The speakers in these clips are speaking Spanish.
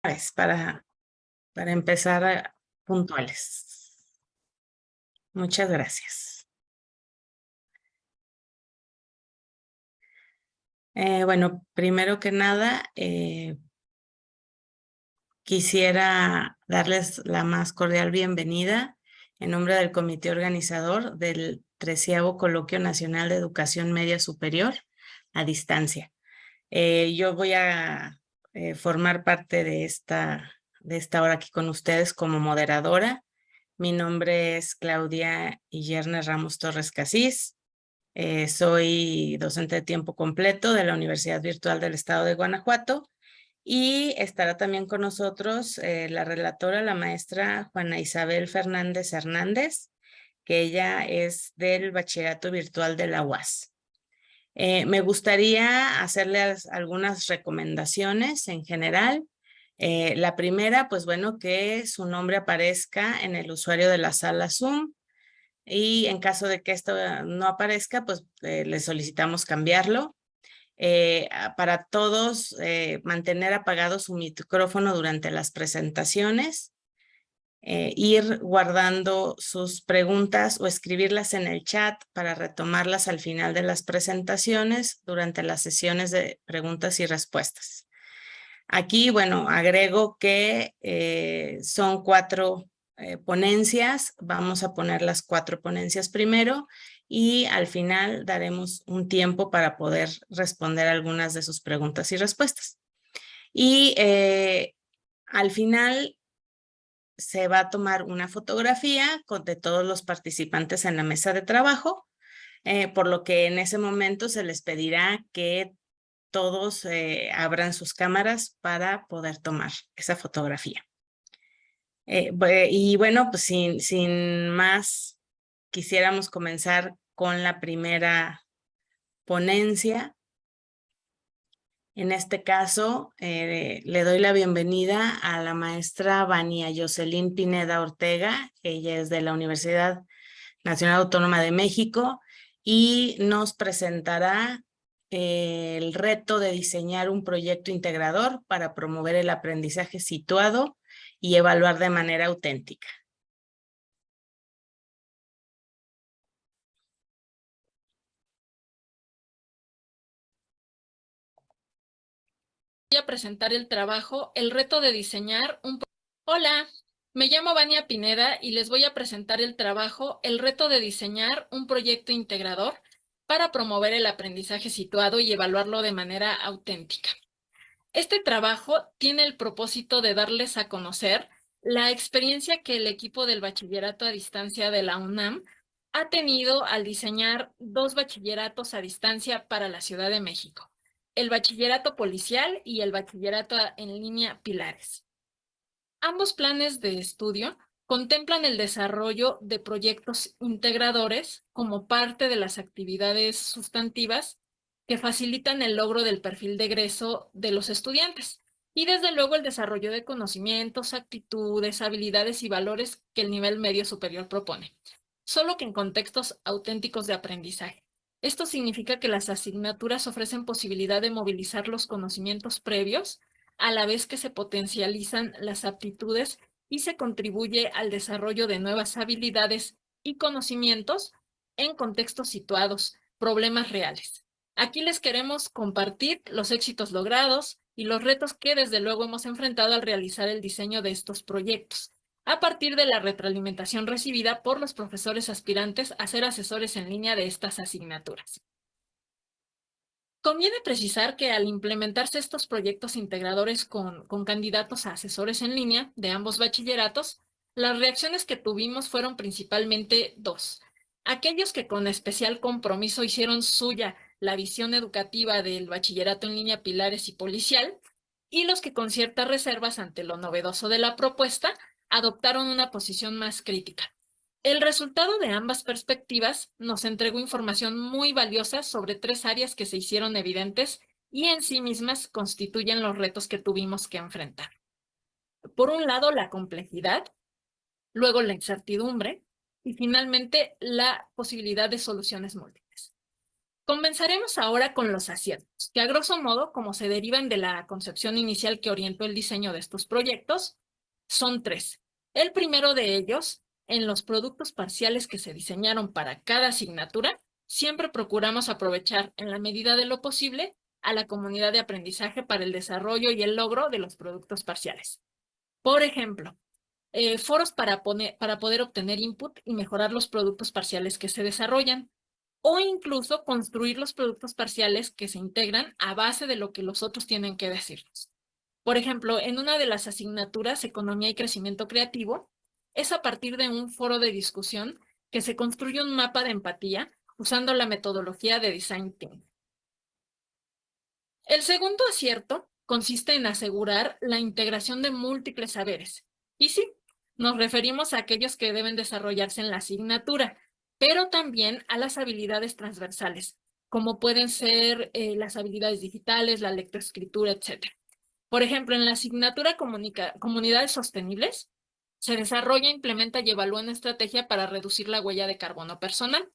vez para empezar puntuales. Muchas gracias. Bueno, primero que nada, quisiera darles la más cordial bienvenida en nombre del comité organizador del 13º Coloquio Nacional de Educación Media Superior a Distancia. Yo voy a formar parte de esta hora aquí con ustedes como moderadora. Mi nombre es Claudia Illerne Ramos Torres Casís. Soy docente de tiempo completo de la Universidad Virtual del Estado de Guanajuato y estará también con nosotros la relatora, la maestra Juana Isabel Fernández Hernández, que ella es del Bachillerato Virtual de la UAS. Me gustaría hacerles algunas recomendaciones en general. La primera, pues bueno, que su nombre aparezca en el usuario de la sala Zoom y en caso de que esto no aparezca, pues le solicitamos cambiarlo. Para todos, mantener apagado su micrófono durante las presentaciones. Ir guardando sus preguntas o escribirlas en el chat para retomarlas al final de las presentaciones durante las sesiones de preguntas y respuestas. Aquí, bueno, agrego que son 4 ponencias. Vamos a poner las 4 ponencias primero y al final daremos un tiempo para poder responder algunas de sus preguntas y respuestas. Y al final se va a tomar una fotografía de todos los participantes en la mesa de trabajo, por lo que en ese momento se les pedirá que todos abran sus cámaras para poder tomar esa fotografía. Y bueno, pues sin más, quisiéramos comenzar con la primera ponencia. En este caso, le doy la bienvenida a la maestra Vania Jocelyn Pineda Ortega. Ella es de la Universidad Nacional Autónoma de México y nos presentará el reto de diseñar un proyecto integrador para promover el aprendizaje situado y evaluar de manera auténtica. Voy a presentar el trabajo, el reto de diseñar un... Hola, me llamo Vania Pineda y les voy a presentar el trabajo, el reto de diseñar un proyecto integrador para promover el aprendizaje situado y evaluarlo de manera auténtica. Este trabajo tiene el propósito de darles a conocer la experiencia que el equipo del bachillerato a distancia de la UNAM ha tenido al diseñar 2 bachilleratos a distancia para la Ciudad de México, el bachillerato policial y el bachillerato en línea Pilares. Ambos planes de estudio contemplan el desarrollo de proyectos integradores como parte de las actividades sustantivas que facilitan el logro del perfil de egreso de los estudiantes y desde luego el desarrollo de conocimientos, actitudes, habilidades y valores que el nivel medio superior propone, solo que en contextos auténticos de aprendizaje. Esto significa que las asignaturas ofrecen posibilidad de movilizar los conocimientos previos a la vez que se potencializan las aptitudes y se contribuye al desarrollo de nuevas habilidades y conocimientos en contextos situados, problemas reales. Aquí les queremos compartir los éxitos logrados y los retos que desde luego hemos enfrentado al realizar el diseño de estos proyectos, a partir de la retroalimentación recibida por los profesores aspirantes a ser asesores en línea de estas asignaturas. Conviene precisar que al implementarse estos proyectos integradores con candidatos a asesores en línea de ambos bachilleratos, las reacciones que tuvimos fueron principalmente 2. Aquellos que con especial compromiso hicieron suya la visión educativa del bachillerato en línea Pilares y Policial, y los que con ciertas reservas ante lo novedoso de la propuesta adoptaron una posición más crítica. El resultado de ambas perspectivas nos entregó información muy valiosa sobre 3 áreas que se hicieron evidentes y en sí mismas constituyen los retos que tuvimos que enfrentar. Por un lado, la complejidad, luego la incertidumbre y finalmente la posibilidad de soluciones múltiples. Comenzaremos ahora con los aciertos, que a grosso modo, como se derivan de la concepción inicial que orientó el diseño de estos proyectos, son 3. El primero de ellos, en los productos parciales que se diseñaron para cada asignatura, siempre procuramos aprovechar en la medida de lo posible a la comunidad de aprendizaje para el desarrollo y el logro de los productos parciales. Por ejemplo, foros para poder obtener input y mejorar los productos parciales que se desarrollan, o incluso construir los productos parciales que se integran a base de lo que los otros tienen que decirnos. Por ejemplo, en una de las asignaturas, Economía y Crecimiento Creativo, es a partir de un foro de discusión que se construye un mapa de empatía usando la metodología de Design Thinking. El segundo acierto consiste en asegurar la integración de múltiples saberes. Y sí, nos referimos a aquellos que deben desarrollarse en la asignatura, pero también a las habilidades transversales, como pueden ser las habilidades digitales, la lectoescritura, etc. Por ejemplo, en la asignatura Comunidades Sostenibles, se desarrolla, implementa y evalúa una estrategia para reducir la huella de carbono personal.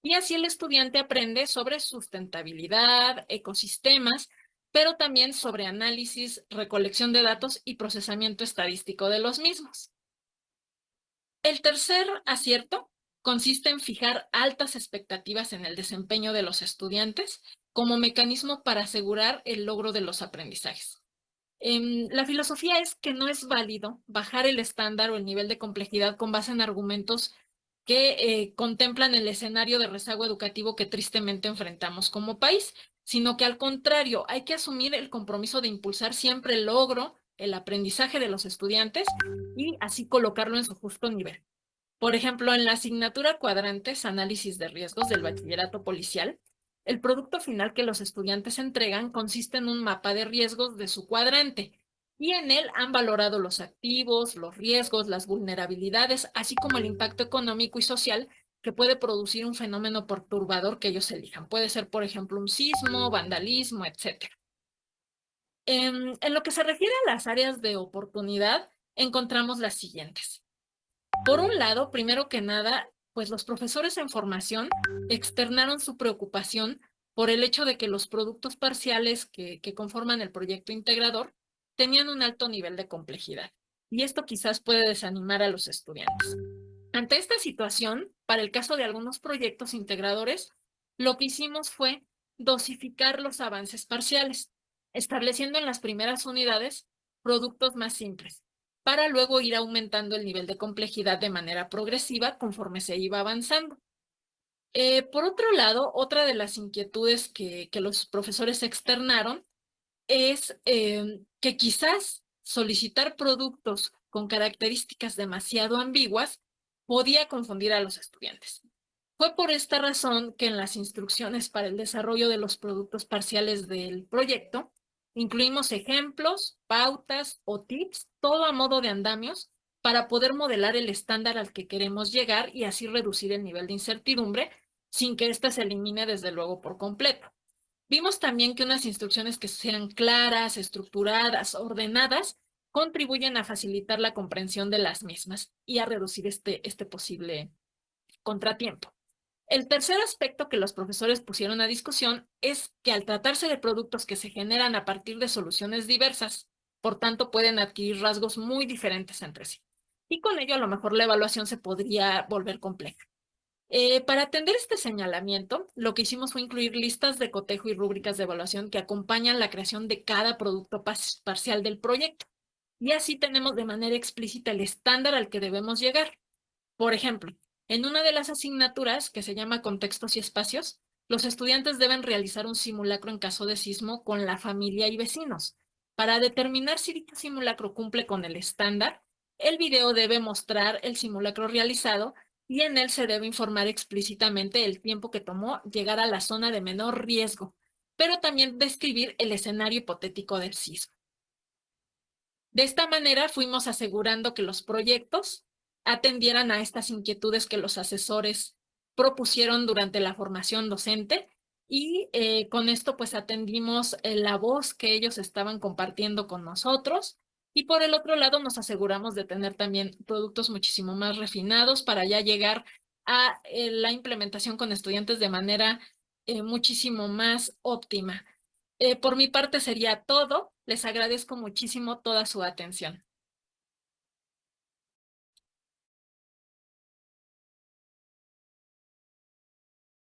Y así el estudiante aprende sobre sustentabilidad, ecosistemas, pero también sobre análisis, recolección de datos y procesamiento estadístico de los mismos. El tercer acierto consiste en fijar altas expectativas en el desempeño de los estudiantes como mecanismo para asegurar el logro de los aprendizajes. La filosofía es que no es válido bajar el estándar o el nivel de complejidad con base en argumentos que contemplan el escenario de rezago educativo que tristemente enfrentamos como país, sino que al contrario, hay que asumir el compromiso de impulsar siempre el logro, el aprendizaje de los estudiantes y así colocarlo en su justo nivel. Por ejemplo, en la asignatura Cuadrantes, Análisis de Riesgos del Bachillerato Policial, el producto final que los estudiantes entregan consiste en un mapa de riesgos de su cuadrante, y en él han valorado los activos, los riesgos, las vulnerabilidades, así como el impacto económico y social que puede producir un fenómeno perturbador que ellos elijan. Puede ser, por ejemplo, un sismo, vandalismo, etc. En lo que se refiere a las áreas de oportunidad, encontramos las siguientes. Por un lado, primero que nada, pues los profesores en formación externaron su preocupación por el hecho de que los productos parciales que conforman el proyecto integrador tenían un alto nivel de complejidad. Y esto quizás puede desanimar a los estudiantes. Ante esta situación, para el caso de algunos proyectos integradores, lo que hicimos fue dosificar los avances parciales, estableciendo en las primeras unidades productos más simples, para luego ir aumentando el nivel de complejidad de manera progresiva conforme se iba avanzando. Por otro lado, otra de las inquietudes que los profesores externaron es que quizás solicitar productos con características demasiado ambiguas podía confundir a los estudiantes. Fue por esta razón que en las instrucciones para el desarrollo de los productos parciales del proyecto incluimos ejemplos, pautas o tips, todo a modo de andamios, para poder modelar el estándar al que queremos llegar y así reducir el nivel de incertidumbre sin que ésta se elimine desde luego por completo. Vimos también que unas instrucciones que sean claras, estructuradas, ordenadas, contribuyen a facilitar la comprensión de las mismas y a reducir este posible contratiempo. El tercer aspecto que los profesores pusieron a discusión es que al tratarse de productos que se generan a partir de soluciones diversas, por tanto pueden adquirir rasgos muy diferentes entre sí. Y con ello a lo mejor la evaluación se podría volver compleja. Para atender este señalamiento, lo que hicimos fue incluir listas de cotejo y rúbricas de evaluación que acompañan la creación de cada producto parcial del proyecto. Y así tenemos de manera explícita el estándar al que debemos llegar. Por ejemplo, en una de las asignaturas, que se llama Contextos y Espacios, los estudiantes deben realizar un simulacro en caso de sismo con la familia y vecinos. Para determinar si dicho simulacro cumple con el estándar, el video debe mostrar el simulacro realizado y en él se debe informar explícitamente el tiempo que tomó llegar a la zona de menor riesgo, pero también describir el escenario hipotético del sismo. De esta manera fuimos asegurando que los proyectos atendieran a estas inquietudes que los asesores propusieron durante la formación docente y con esto pues atendimos la voz que ellos estaban compartiendo con nosotros y por el otro lado nos aseguramos de tener también productos muchísimo más refinados para ya llegar a la implementación con estudiantes de manera muchísimo más óptima. Por mi parte sería todo. Les agradezco muchísimo toda su atención.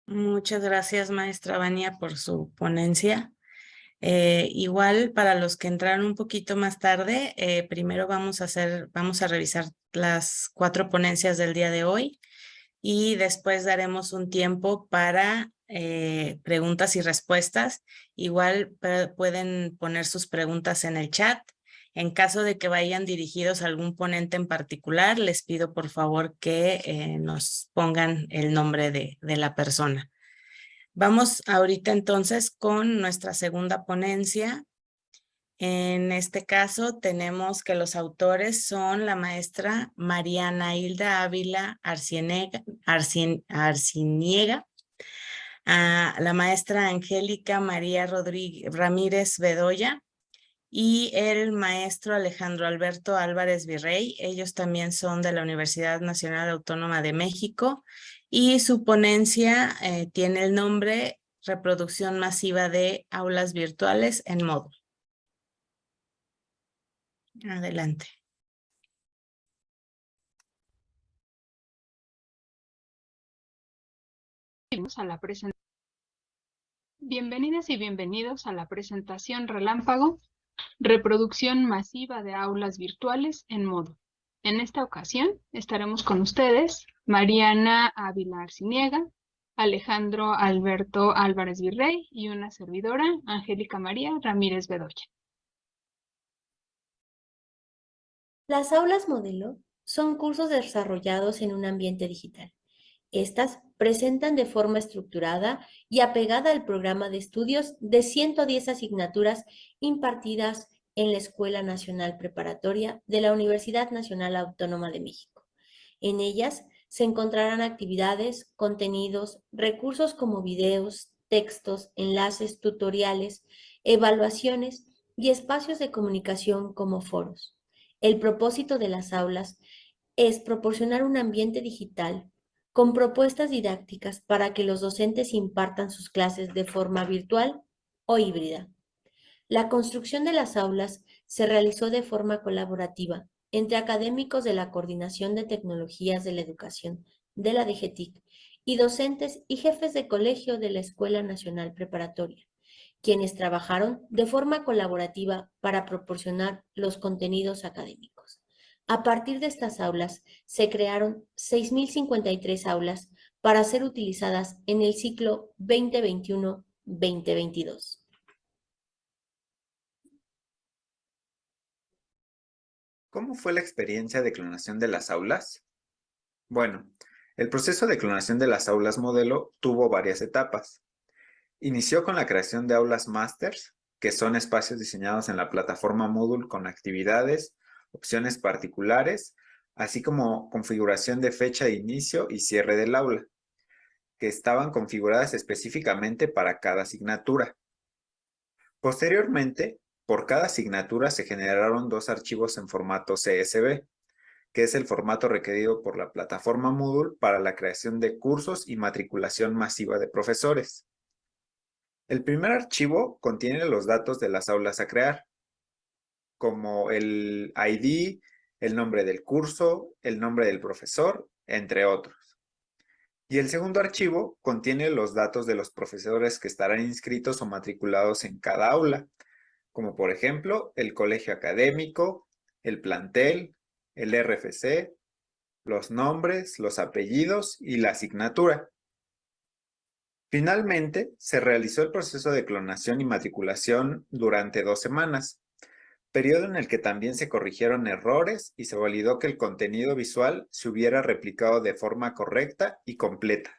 Muchas gracias, maestra Vania, por su ponencia. Igual para los que entraron un poquito más tarde, primero vamos a revisar las 4 ponencias del día de hoy y después daremos un tiempo para preguntas y respuestas. Igual pueden poner sus preguntas en el chat. En caso de que vayan dirigidos a algún ponente en particular, les pido por favor que nos pongan el nombre de la persona. Vamos ahorita entonces con nuestra segunda ponencia. En este caso tenemos que los autores son la maestra Mariana Hilda Ávila Arciniega, la maestra Angélica María Ramírez Bedoya y el maestro Alejandro Alberto Álvarez Virrey. Ellos también son de la Universidad Nacional Autónoma de México y su ponencia tiene el nombre Reproducción masiva de aulas virtuales en módulo. Adelante. Bienvenidas y bienvenidos a la presentación Relámpago, reproducción masiva de aulas virtuales en módulo. En esta ocasión estaremos con ustedes Mariana Ávila Arciniega, Alejandro Alberto Álvarez Virrey y una servidora, Angélica María Ramírez Bedoya. Las aulas modelo son cursos desarrollados en un ambiente digital. Estas presentan de forma estructurada y apegada al programa de estudios de 110 asignaturas impartidas en la Escuela Nacional Preparatoria de la Universidad Nacional Autónoma de México. En ellas se encontrarán actividades, contenidos, recursos como videos, textos, enlaces, tutoriales, evaluaciones y espacios de comunicación como foros. El propósito de las aulas es proporcionar un ambiente digital con propuestas didácticas para que los docentes impartan sus clases de forma virtual o híbrida. La construcción de las aulas se realizó de forma colaborativa entre académicos de la Coordinación de Tecnologías de la Educación de la DGTIC y docentes y jefes de colegio de la Escuela Nacional Preparatoria, quienes trabajaron de forma colaborativa para proporcionar los contenidos académicos. A partir de estas aulas, se crearon 6.053 aulas para ser utilizadas en el ciclo 2021-2022. ¿Cómo fue la experiencia de clonación de las aulas? Bueno, el proceso de clonación de las aulas modelo tuvo varias etapas. Inició con la creación de aulas masters, que son espacios diseñados en la plataforma Moodle con actividades, opciones particulares, así como configuración de fecha de inicio y cierre del aula, que estaban configuradas específicamente para cada asignatura. Posteriormente, por cada asignatura se generaron 2 archivos en formato CSV, que es el formato requerido por la plataforma Moodle para la creación de cursos y matriculación masiva de profesores. El primer archivo contiene los datos de las aulas a crear, como el ID, el nombre del curso, el nombre del profesor, entre otros. Y el segundo archivo contiene los datos de los profesores que estarán inscritos o matriculados en cada aula, como por ejemplo el colegio académico, el plantel, el RFC, los nombres, los apellidos y la asignatura. Finalmente, se realizó el proceso de clonación y matriculación durante 2 semanas, periodo en el que también se corrigieron errores y se validó que el contenido visual se hubiera replicado de forma correcta y completa.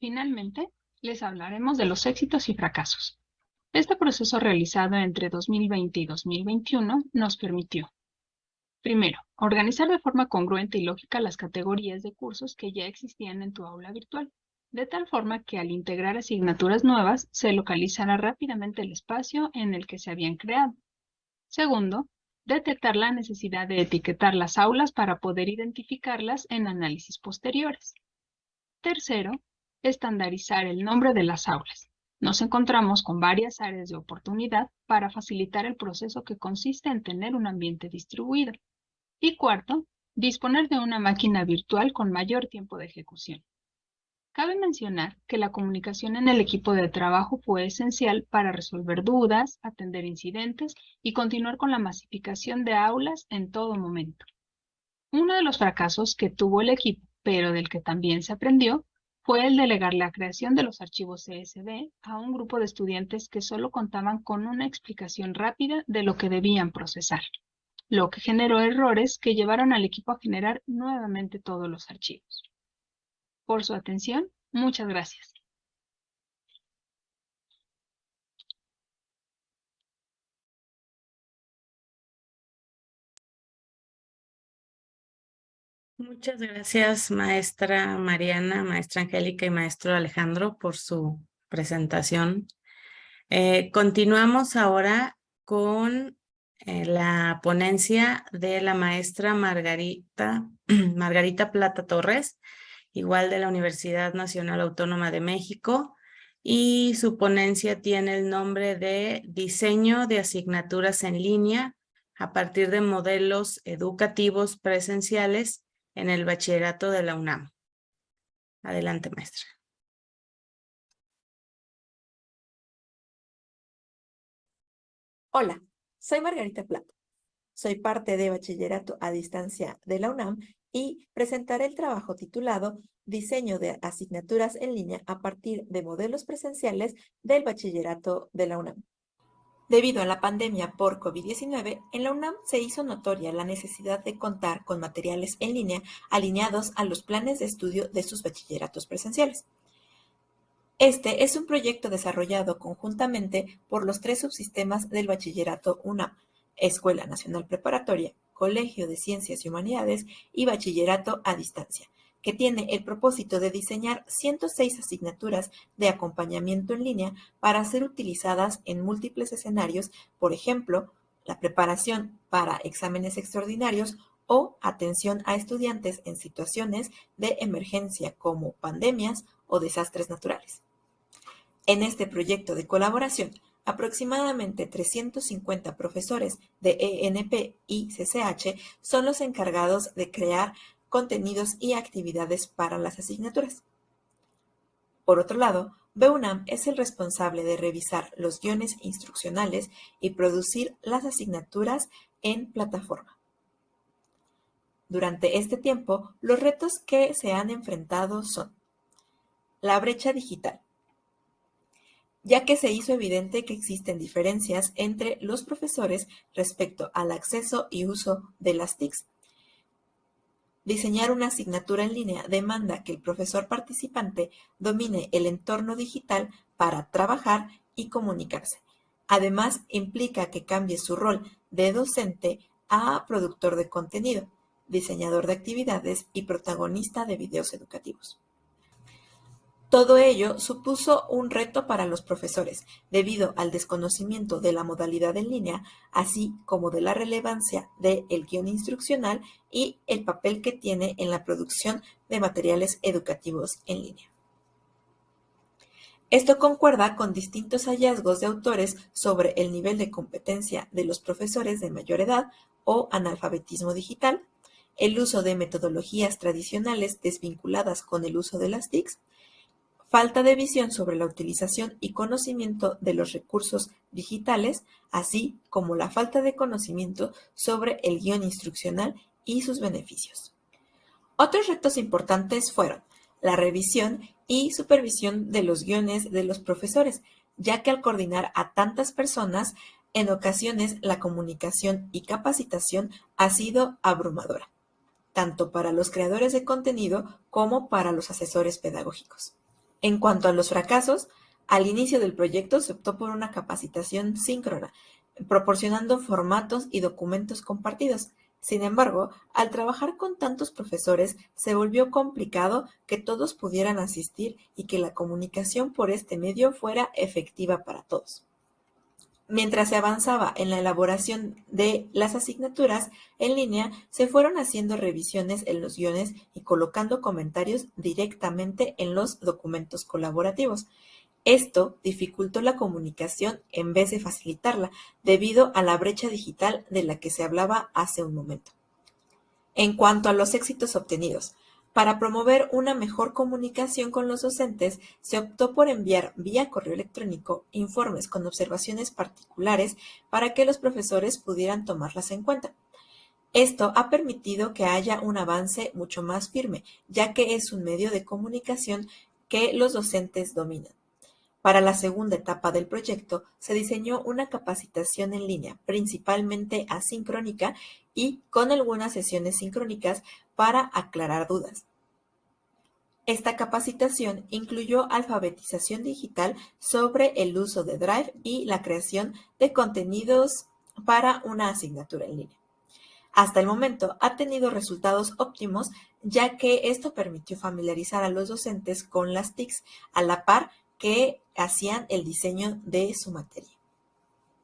Finalmente, les hablaremos de los éxitos y fracasos. Este proceso realizado entre 2020 y 2021 nos permitió: primero, organizar de forma congruente y lógica las categorías de cursos que ya existían en tu aula virtual, de tal forma que al integrar asignaturas nuevas se localizara rápidamente el espacio en el que se habían creado. Segundo, detectar la necesidad de etiquetar las aulas para poder identificarlas en análisis posteriores. Tercero, estandarizar el nombre de las aulas. Nos encontramos con varias áreas de oportunidad para facilitar el proceso que consiste en tener un ambiente distribuido. Y cuarto, disponer de una máquina virtual con mayor tiempo de ejecución. Cabe mencionar que la comunicación en el equipo de trabajo fue esencial para resolver dudas, atender incidentes y continuar con la masificación de aulas en todo momento. Uno de los fracasos que tuvo el equipo, pero del que también se aprendió, fue el delegar la creación de los archivos CSV a un grupo de estudiantes que solo contaban con una explicación rápida de lo que debían procesar, lo que generó errores que llevaron al equipo a generar nuevamente todos los archivos. Por su atención, muchas gracias. Muchas gracias, maestra Mariana, maestra Angélica y maestro Alejandro, por su presentación. Continuamos ahora con la ponencia de la maestra Margarita Plata Torres, igual de la Universidad Nacional Autónoma de México, y su ponencia tiene el nombre de Diseño de asignaturas en línea a partir de modelos educativos presenciales en el bachillerato de la UNAM. Adelante, maestra. Hola, soy Margarita Plata. Soy parte de Bachillerato a Distancia de la UNAM y presentaré el trabajo titulado Diseño de asignaturas en línea a partir de modelos presenciales del Bachillerato de la UNAM. Debido a la pandemia por COVID-19, en la UNAM se hizo notoria la necesidad de contar con materiales en línea alineados a los planes de estudio de sus bachilleratos presenciales. Este es un proyecto desarrollado conjuntamente por los 3 subsistemas del Bachillerato UNAM, Escuela Nacional Preparatoria, Colegio de Ciencias y Humanidades y Bachillerato a Distancia, que tiene el propósito de diseñar 106 asignaturas de acompañamiento en línea para ser utilizadas en múltiples escenarios, por ejemplo, la preparación para exámenes extraordinarios o atención a estudiantes en situaciones de emergencia como pandemias o desastres naturales. En este proyecto de colaboración, aproximadamente 350 profesores de ENP y CCH son los encargados de crear contenidos y actividades para las asignaturas. Por otro lado, BUNAM es el responsable de revisar los guiones instruccionales y producir las asignaturas en plataforma. Durante este tiempo, los retos que se han enfrentado son la brecha digital, ya que se hizo evidente que existen diferencias entre los profesores respecto al acceso y uso de las TICs. Diseñar una asignatura en línea demanda que el profesor participante domine el entorno digital para trabajar y comunicarse. Además, implica que cambie su rol de docente a productor de contenido, diseñador de actividades y protagonista de videos educativos. Todo ello supuso un reto para los profesores, debido al desconocimiento de la modalidad en línea, así como de la relevancia del guión instruccional y el papel que tiene en la producción de materiales educativos en línea. Esto concuerda con distintos hallazgos de autores sobre el nivel de competencia de los profesores de mayor edad o analfabetismo digital, el uso de metodologías tradicionales desvinculadas con el uso de las TICs, falta de visión sobre la utilización y conocimiento de los recursos digitales, así como la falta de conocimiento sobre el guión instruccional y sus beneficios. Otros retos importantes fueron la revisión y supervisión de los guiones de los profesores, ya que al coordinar a tantas personas, en ocasiones la comunicación y capacitación ha sido abrumadora, tanto para los creadores de contenido como para los asesores pedagógicos. En cuanto a los fracasos, al inicio del proyecto se optó por una capacitación síncrona, proporcionando formatos y documentos compartidos. Sin embargo, al trabajar con tantos profesores, se volvió complicado que todos pudieran asistir y que la comunicación por este medio fuera efectiva para todos. Mientras se avanzaba en la elaboración de las asignaturas en línea, se fueron haciendo revisiones en los guiones y colocando comentarios directamente en los documentos colaborativos. Esto dificultó la comunicación en vez de facilitarla, debido a la brecha digital de la que se hablaba hace un momento. En cuanto a los éxitos obtenidos, para promover una mejor comunicación con los docentes, se optó por enviar vía correo electrónico informes con observaciones particulares para que los profesores pudieran tomarlas en cuenta. Esto ha permitido que haya un avance mucho más firme, ya que es un medio de comunicación que los docentes dominan. Para la segunda etapa del proyecto, se diseñó una capacitación en línea, principalmente asincrónica y con algunas sesiones sincrónicas para aclarar dudas. Esta capacitación incluyó alfabetización digital sobre el uso de Drive y la creación de contenidos para una asignatura en línea. Hasta el momento ha tenido resultados óptimos, ya que esto permitió familiarizar a los docentes con las TICs a la par que hacían el diseño de su materia.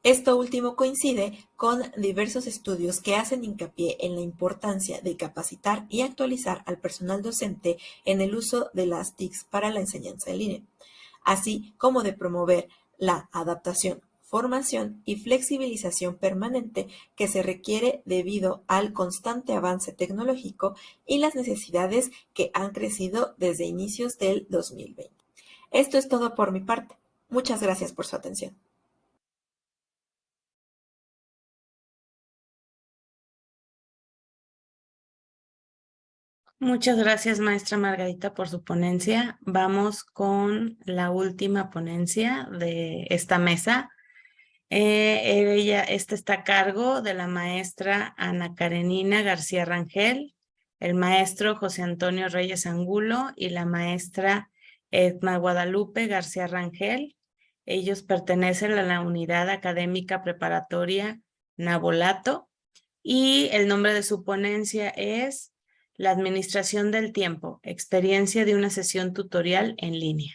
Esto último coincide con diversos estudios que hacen hincapié en la importancia de capacitar y actualizar al personal docente en el uso de las TICs para la enseñanza en línea, así como de promover la adaptación, formación y flexibilización permanente que se requiere debido al constante avance tecnológico y las necesidades que han crecido desde inicios del 2020. Esto es todo por mi parte. Muchas gracias por su atención. Muchas gracias, maestra Margarita, por su ponencia. Vamos con la última ponencia de esta mesa. Esta está a cargo de la maestra Ana Karenina García Rangel, el maestro José Antonio Reyes Angulo y la maestra Edma Guadalupe García Rangel. Ellos pertenecen a la Unidad Académica Preparatoria Navolato y el nombre de su ponencia es La Administración del Tiempo, experiencia de una sesión tutorial en línea.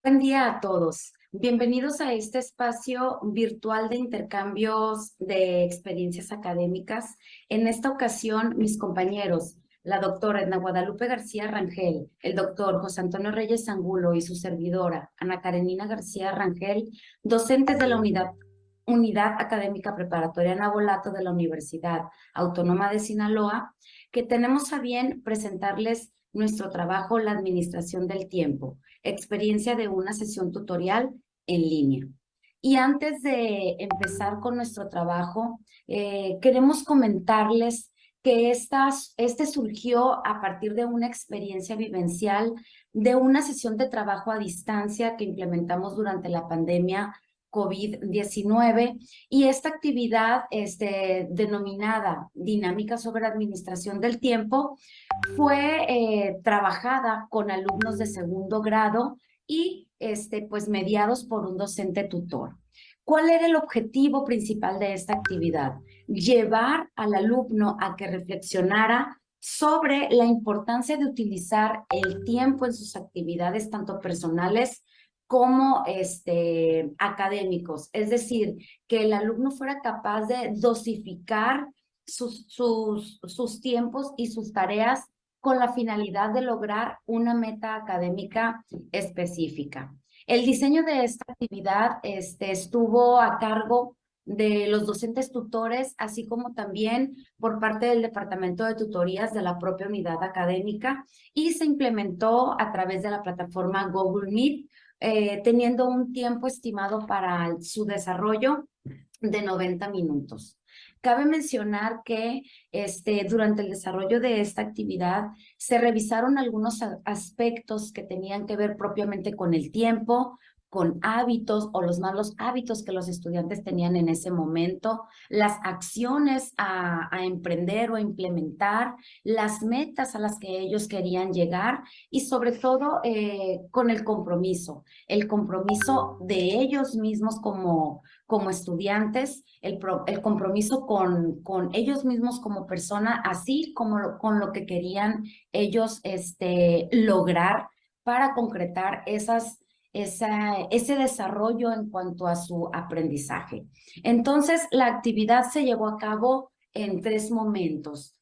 Buen día a todos. Bienvenidos a este espacio virtual de intercambios de experiencias académicas. En esta ocasión, mis compañeros, la doctora Edna Guadalupe García Rangel, el doctor José Antonio Reyes Angulo y su servidora, Ana Karenina García Rangel, docentes de la Unidad Académica Preparatoria Navolato de la Universidad Autónoma de Sinaloa, que tenemos a bien presentarles nuestro trabajo, La Administración del Tiempo, experiencia de una sesión tutorial en línea. Y antes de empezar con nuestro trabajo, queremos comentarles que este surgió a partir de una experiencia vivencial de una sesión de trabajo a distancia que implementamos durante la pandemia COVID-19, y esta actividad denominada Dinámica sobre Administración del Tiempo fue trabajada con alumnos de segundo grado y pues mediados por un docente tutor. ¿Cuál era el objetivo principal de esta actividad? Llevar al alumno a que reflexionara sobre la importancia de utilizar el tiempo en sus actividades, tanto personales como académicos. Es decir, que el alumno fuera capaz de dosificar sus tiempos y sus tareas con la finalidad de lograr una meta académica específica. El diseño de esta actividad estuvo a cargo de los docentes tutores, así como también por parte del Departamento de Tutorías de la propia unidad académica, y se implementó a través de la plataforma Google Meet, teniendo un tiempo estimado para su desarrollo de 90 minutos. Cabe mencionar que durante el desarrollo de esta actividad se revisaron algunos aspectos que tenían que ver propiamente con el tiempo, con hábitos o los malos hábitos que los estudiantes tenían en ese momento, las acciones a emprender o a implementar, las metas a las que ellos querían llegar y sobre todo con el compromiso de ellos mismos como estudiantes, el compromiso con ellos mismos como persona, así como con lo que querían ellos lograr para concretar ese desarrollo en cuanto a su aprendizaje. Entonces, la actividad se llevó a cabo en 3 momentos,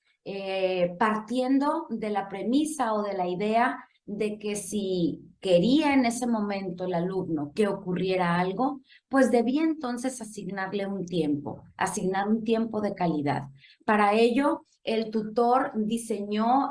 partiendo de la premisa o de la idea de que si quería en ese momento el alumno que ocurriera algo, pues debía entonces asignarle un tiempo, asignar un tiempo de calidad. Para ello, el tutor diseñó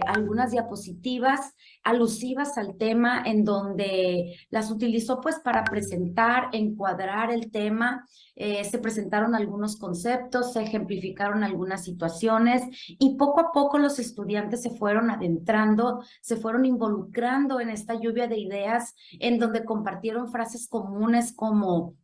algunas diapositivas alusivas al tema, en donde las utilizó pues para presentar, encuadrar el tema. Se presentaron algunos conceptos, se ejemplificaron algunas situaciones y poco a poco los estudiantes se fueron adentrando, se fueron involucrando en esta lluvia de ideas, en donde compartieron frases comunes como: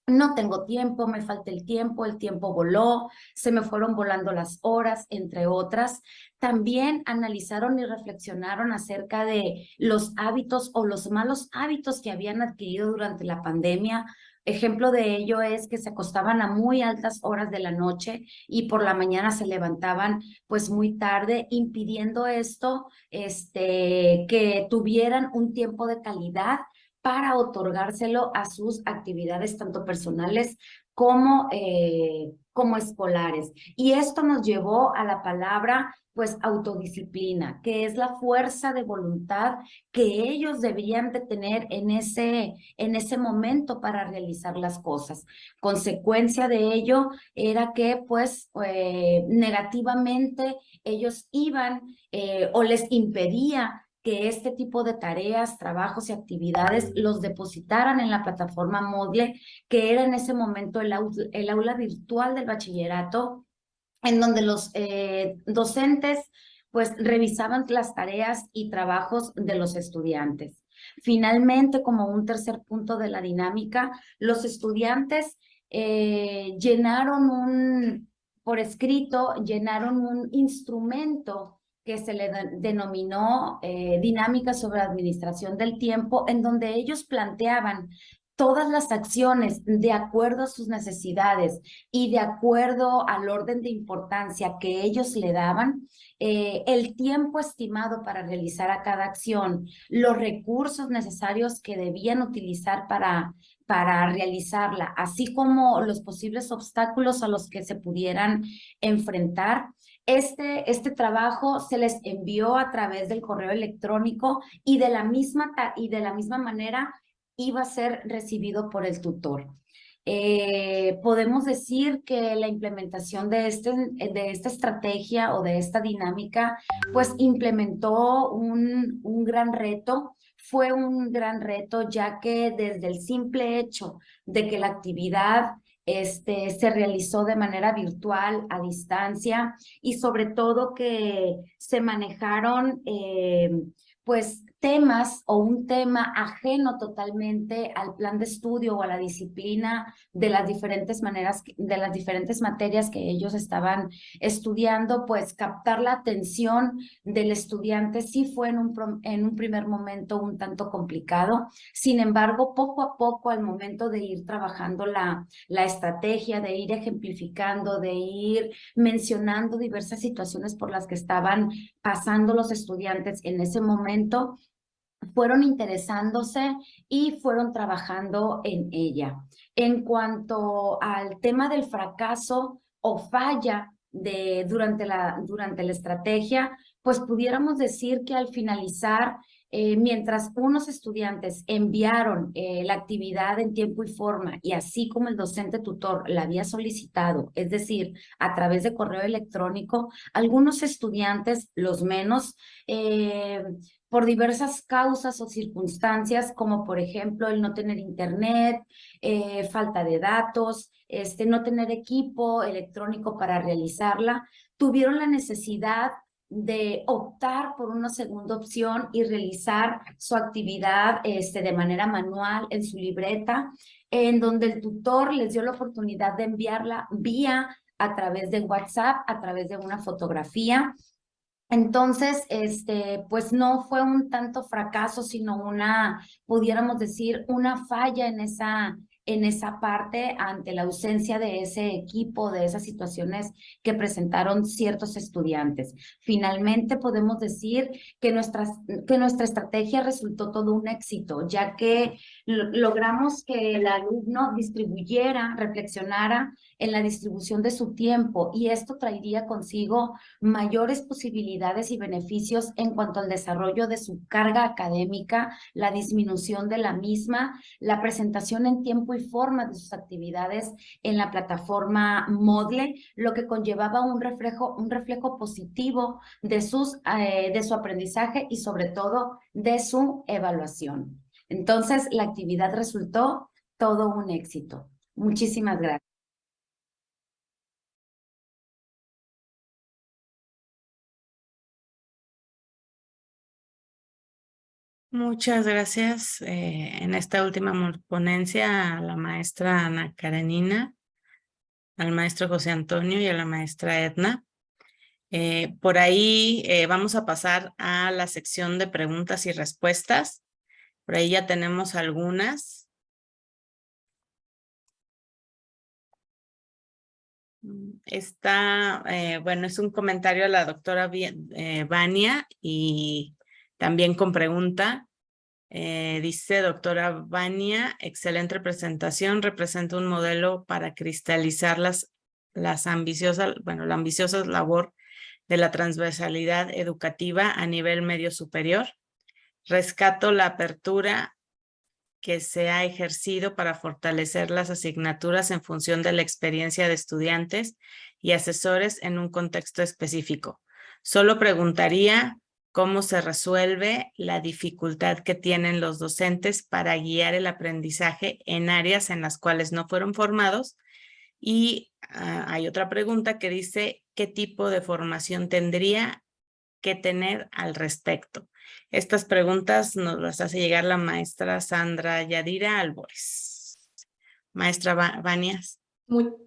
no tengo tiempo, me falta el tiempo voló, se me fueron volando las horas, entre otras. También analizaron y reflexionaron acerca de los hábitos o los malos hábitos que habían adquirido durante la pandemia. Ejemplo de ello es que se acostaban a muy altas horas de la noche y por la mañana se levantaban pues muy tarde, impidiendo esto que tuvieran un tiempo de calidad para otorgárselo a sus actividades tanto personales como escolares. Y esto nos llevó a la palabra pues autodisciplina, que es la fuerza de voluntad que ellos deberían de tener en ese momento para realizar las cosas. Consecuencia de ello era que pues negativamente ellos iban o les impedía que este tipo de tareas, trabajos y actividades los depositaran en la plataforma Moodle, que era en ese momento el aula virtual del bachillerato, en donde los docentes pues revisaban las tareas y trabajos de los estudiantes. Finalmente, como un tercer punto de la dinámica, los estudiantes por escrito, llenaron un instrumento que se le denominó Dinámica sobre Administración del Tiempo, en donde ellos planteaban todas las acciones de acuerdo a sus necesidades y de acuerdo al orden de importancia que ellos le daban, el tiempo estimado para realizar a cada acción, los recursos necesarios que debían utilizar para realizarla, así como los posibles obstáculos a los que se pudieran enfrentar. Este trabajo se les envió a través del correo electrónico y de la misma manera iba a ser recibido por el tutor. Podemos decir que la implementación de esta estrategia o de esta dinámica, pues implementó un gran reto. Fue un gran reto, ya que desde el simple hecho de que la actividad se realizó de manera virtual, a distancia, y sobre todo que se manejaron pues temas o un tema ajeno totalmente al plan de estudio o a la disciplina de las diferentes materias que ellos estaban estudiando, pues captar la atención del estudiante sí fue en un primer momento un tanto complicado. Sin embargo, poco a poco, al momento de ir trabajando la estrategia, de ir ejemplificando, de ir mencionando diversas situaciones por las que estaban pasando los estudiantes en ese momento, fueron interesándose y fueron trabajando en ella. En cuanto al tema del fracaso o falla durante la estrategia, pues pudiéramos decir que al finalizar, mientras unos estudiantes enviaron la actividad en tiempo y forma, y así como el docente tutor la había solicitado, es decir, a través de correo electrónico, algunos estudiantes, los menos, por diversas causas o circunstancias, como por ejemplo el no tener internet, falta de datos, no tener equipo electrónico para realizarla, tuvieron la necesidad de optar por una segunda opción y realizar su actividad de manera manual en su libreta, en donde el tutor les dio la oportunidad de enviarla a través de WhatsApp, a través de una fotografía. Entonces, pues no fue un tanto fracaso, sino pudiéramos decir, una falla en en esa parte ante la ausencia de ese equipo, de esas situaciones que presentaron ciertos estudiantes. Finalmente podemos decir que nuestra estrategia resultó todo un éxito, ya que logramos que el alumno distribuyera, reflexionara en la distribución de su tiempo, y esto traería consigo mayores posibilidades y beneficios en cuanto al desarrollo de su carga académica, la disminución de la misma, la presentación en tiempo y forma de sus actividades en la plataforma Moodle, lo que conllevaba un reflejo positivo de su aprendizaje y sobre todo de su evaluación. Entonces, la actividad resultó todo un éxito. Muchísimas gracias. Muchas gracias en esta última ponencia a la maestra Ana Karenina, al maestro José Antonio y a la maestra Edna. Por ahí vamos a pasar a la sección de preguntas y respuestas. Por ahí ya tenemos algunas. Bueno, es un comentario a la doctora Vania y también con pregunta. Dice doctora Vania, excelente presentación, representa un modelo para cristalizar la ambiciosa labor de la transversalidad educativa a nivel medio superior. Rescato la apertura que se ha ejercido para fortalecer las asignaturas en función de la experiencia de estudiantes y asesores en un contexto específico. Solo preguntaría cómo se resuelve la dificultad que tienen los docentes para guiar el aprendizaje en áreas en las cuales no fueron formados. Y hay otra pregunta que dice, ¿qué tipo de formación tendría que tener al respecto? Estas preguntas nos las hace llegar la maestra Sandra Yadira Albores. Maestra Vanias.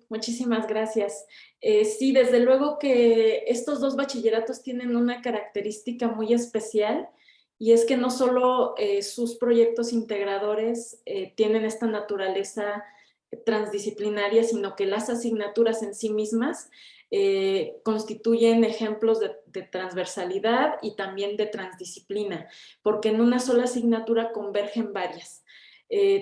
Muchísimas gracias. Sí, desde luego que estos dos bachilleratos tienen una característica muy especial, y es que no solo sus proyectos integradores tienen esta naturaleza transdisciplinaria, sino que las asignaturas en sí mismas constituyen ejemplos de transversalidad y también de transdisciplina, porque en una sola asignatura convergen varias.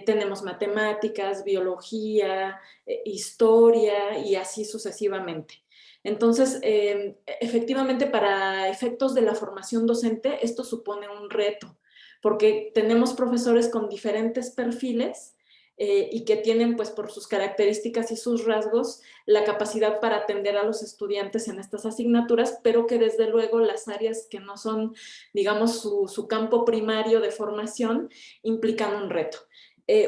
Tenemos matemáticas, biología, historia y así sucesivamente. Entonces, efectivamente, para efectos de la formación docente, esto supone un reto, porque tenemos profesores con diferentes perfiles y que tienen, pues, por sus características y sus rasgos, la capacidad para atender a los estudiantes en estas asignaturas, pero que desde luego las áreas que no son, digamos, su campo primario de formación implican un reto.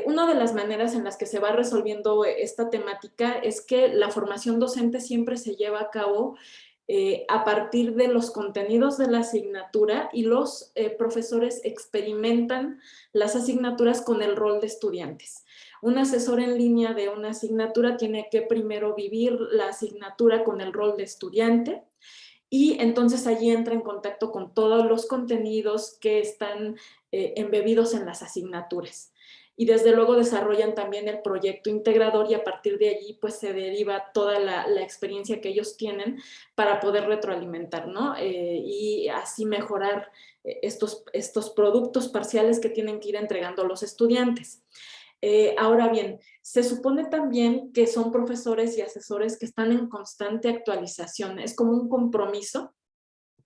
Una de las maneras en las que se va resolviendo esta temática es que la formación docente siempre se lleva a cabo a partir de los contenidos de la asignatura, y los profesores experimentan las asignaturas con el rol de estudiantes. Un asesor en línea de una asignatura tiene que primero vivir la asignatura con el rol de estudiante, y entonces allí entra en contacto con todos los contenidos que están embebidos en las asignaturas. Y desde luego desarrollan también el proyecto integrador, y a partir de allí pues se deriva toda la experiencia que ellos tienen para poder retroalimentar, ¿no? Y así mejorar estos productos parciales que tienen que ir entregando los estudiantes. Ahora bien, se supone también que son profesores y asesores que están en constante actualización. Es como un compromiso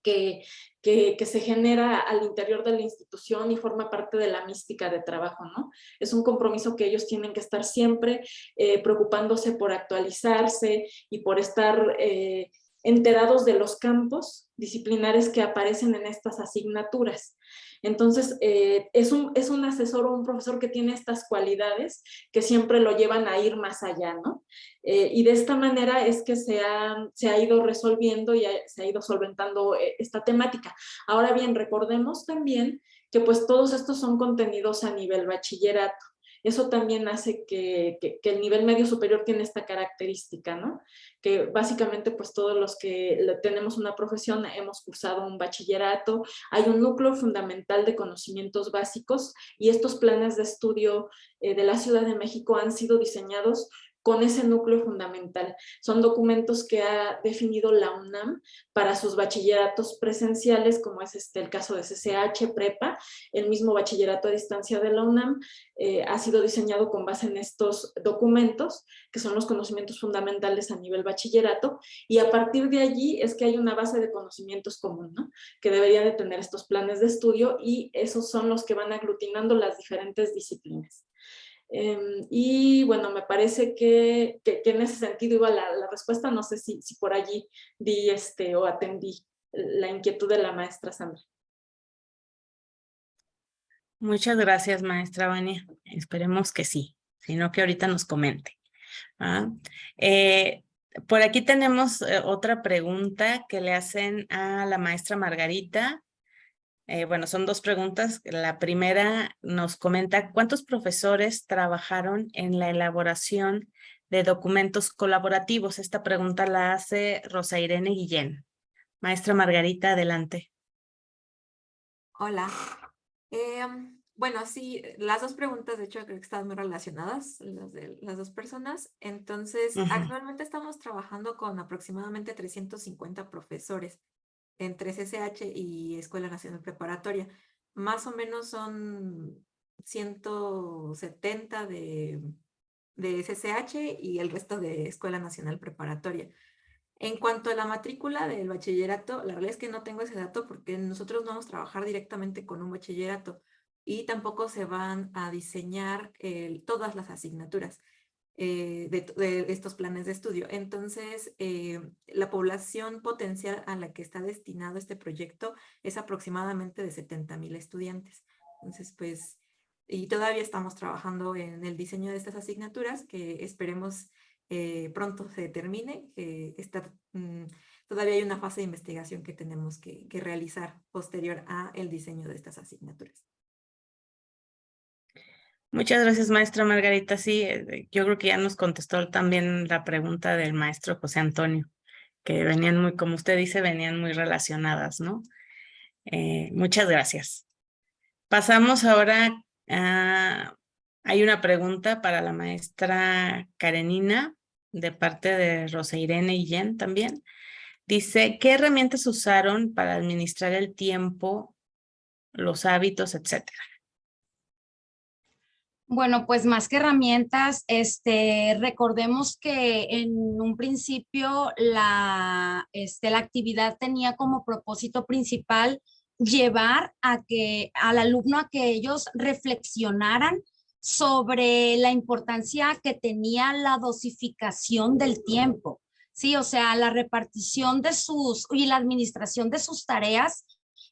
que se genera al interior de la institución y forma parte de la mística de trabajo, ¿no? Es un compromiso que ellos tienen que estar siempre preocupándose por actualizarse y por estar enterados de los campos disciplinares que aparecen en estas asignaturas. Entonces, es un asesor o un profesor que tiene estas cualidades que siempre lo llevan a ir más allá, ¿no? Y de esta manera es que se ha ido resolviendo y se ha ido solventando esta temática. Ahora bien, recordemos también que pues todos estos son contenidos a nivel bachillerato. Eso también hace que el nivel medio superior tiene esta característica, ¿no? Que básicamente pues todos los que tenemos una profesión hemos cursado un bachillerato, hay un núcleo fundamental de conocimientos básicos y estos planes de estudio de la Ciudad de México han sido diseñados con ese núcleo fundamental. Son documentos que ha definido la UNAM para sus bachilleratos presenciales, como es el caso de CCH, Prepa, el mismo bachillerato a distancia de la UNAM, ha sido diseñado con base en estos documentos, que son los conocimientos fundamentales a nivel bachillerato, y a partir de allí es que hay una base de conocimientos común, ¿no? Que debería de tener estos planes de estudio, y esos son los que van aglutinando las diferentes disciplinas. Y bueno, me parece que en ese sentido iba la respuesta. No sé si por allí di o atendí la inquietud de la maestra Sandra. Muchas gracias, maestra Vania. Esperemos que sí, sino que ahorita nos comente. Por aquí tenemos otra pregunta que le hacen a la maestra Margarita. Bueno, son dos preguntas. La primera nos comenta, ¿cuántos profesores trabajaron en la elaboración de documentos colaborativos? Esta pregunta la hace Rosa Irene Guillén. Maestra Margarita, adelante. Hola. Bueno, sí, las dos preguntas, de hecho, creo que están muy relacionadas, las de las dos personas. Entonces, actualmente estamos trabajando con aproximadamente 350 profesores entre CCH y Escuela Nacional Preparatoria. Más o menos son 170 de CCH y el resto de Escuela Nacional Preparatoria. En cuanto a la matrícula del bachillerato, la realidad es que no tengo ese dato porque nosotros no vamos a trabajar directamente con un bachillerato y tampoco se van a diseñar todas las asignaturas de estos planes de estudio. Entonces, la población potencial a la que está destinado este proyecto es aproximadamente de 70,000 estudiantes. Entonces, pues, y todavía estamos trabajando en el diseño de estas asignaturas que esperemos pronto se termine. Todavía hay una fase de investigación que tenemos que realizar posterior a el diseño de estas asignaturas. Muchas gracias, maestra Margarita. Sí, yo creo que ya nos contestó también la pregunta del maestro José Antonio, que venían muy, como usted dice, venían muy relacionadas, ¿no? Muchas gracias. Pasamos ahora a... Hay una pregunta para la maestra Karenina, de parte de Rosa Irene Guillén también. Dice, ¿qué herramientas usaron para administrar el tiempo, los hábitos, etcétera? Bueno, pues más que herramientas, recordemos que en un principio la actividad tenía como propósito principal llevar al alumno a que ellos reflexionaran sobre la importancia que tenía la dosificación del tiempo, ¿sí? O sea, la repartición y la administración de sus tareas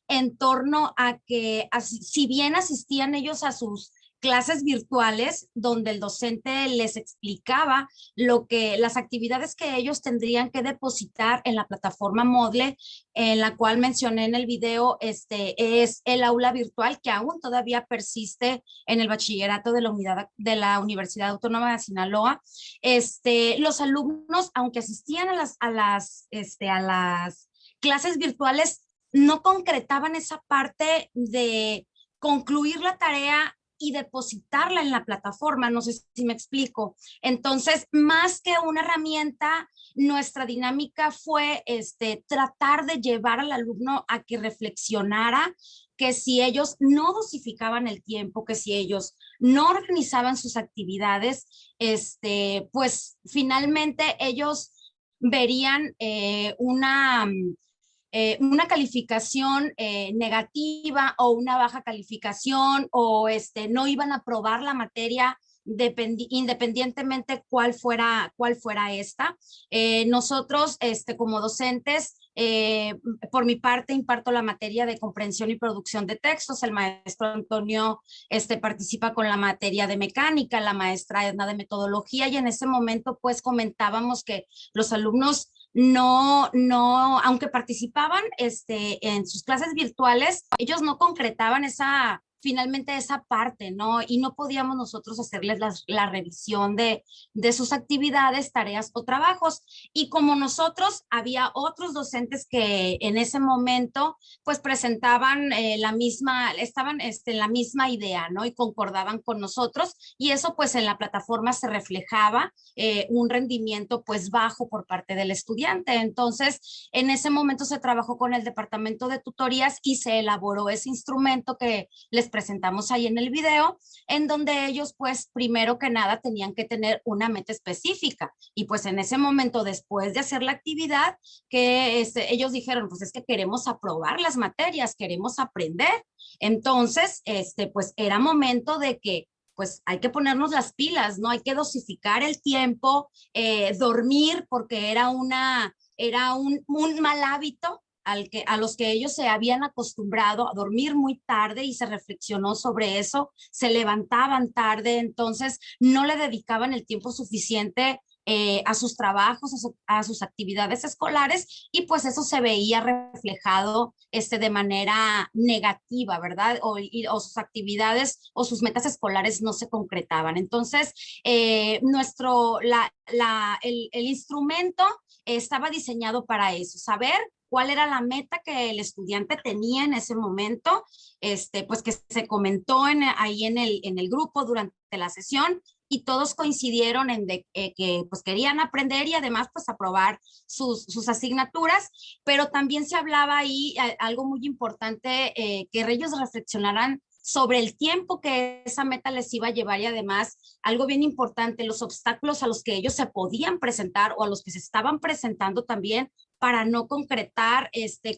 en torno a que, si bien asistían ellos a sus clases virtuales donde el docente les explicaba las actividades que ellos tendrían que depositar en la plataforma Moodle, en la cual mencioné en el video, es el aula virtual que aún todavía persiste en el bachillerato de la Universidad Autónoma de Sinaloa. Los alumnos, aunque asistían a las clases virtuales, no concretaban esa parte de concluir la tarea y depositarla en la plataforma. No sé si me explico. Entonces, más que una herramienta, nuestra dinámica fue tratar de llevar al alumno a que reflexionara que si ellos no dosificaban el tiempo, que si ellos no organizaban sus actividades, pues finalmente ellos verían una calificación negativa o una baja calificación, o no iban a aprobar la materia independientemente cuál fuera esta. Nosotros como docentes, por mi parte imparto la materia de comprensión y producción de textos. El maestro Antonio participa con la materia de mecánica, la maestra Edna de metodología, y en ese momento pues comentábamos que los alumnos no, aunque participaban en sus clases virtuales, ellos no concretaban esa finalmente esa parte, ¿no? Y no podíamos nosotros hacerles la revisión de sus actividades, tareas o trabajos. Y como nosotros, había otros docentes que en ese momento pues presentaban estaban en la misma idea, ¿no? Y concordaban con nosotros, y eso pues en la plataforma se reflejaba un rendimiento pues bajo por parte del estudiante. Entonces, en ese momento se trabajó con el departamento de tutorías y se elaboró ese instrumento que les presentamos ahí en el video, en donde ellos pues primero que nada tenían que tener una meta específica, y pues en ese momento, después de hacer la actividad, que ellos dijeron, pues es que queremos aprobar las materias, queremos aprender. Entonces, pues era momento de que pues hay que ponernos las pilas, ¿no? Hay que dosificar el tiempo, dormir, porque era un mal hábito a los que ellos se habían acostumbrado a dormir muy tarde, y se reflexionó sobre eso, se levantaban tarde, entonces no le dedicaban el tiempo suficiente a sus trabajos, a sus actividades escolares, y pues eso se veía reflejado de manera negativa, ¿verdad? O sus actividades o sus metas escolares no se concretaban. Entonces, el instrumento estaba diseñado para eso, saber cuál era la meta que el estudiante tenía en ese momento, pues que se comentó ahí en el grupo durante la sesión, y todos coincidieron en que pues querían aprender y además pues aprobar sus asignaturas, pero también se hablaba ahí algo muy importante, que ellos reflexionaran sobre el tiempo que esa meta les iba a llevar, y además algo bien importante, los obstáculos a los que ellos se podían presentar o a los que se estaban presentando también para no concretar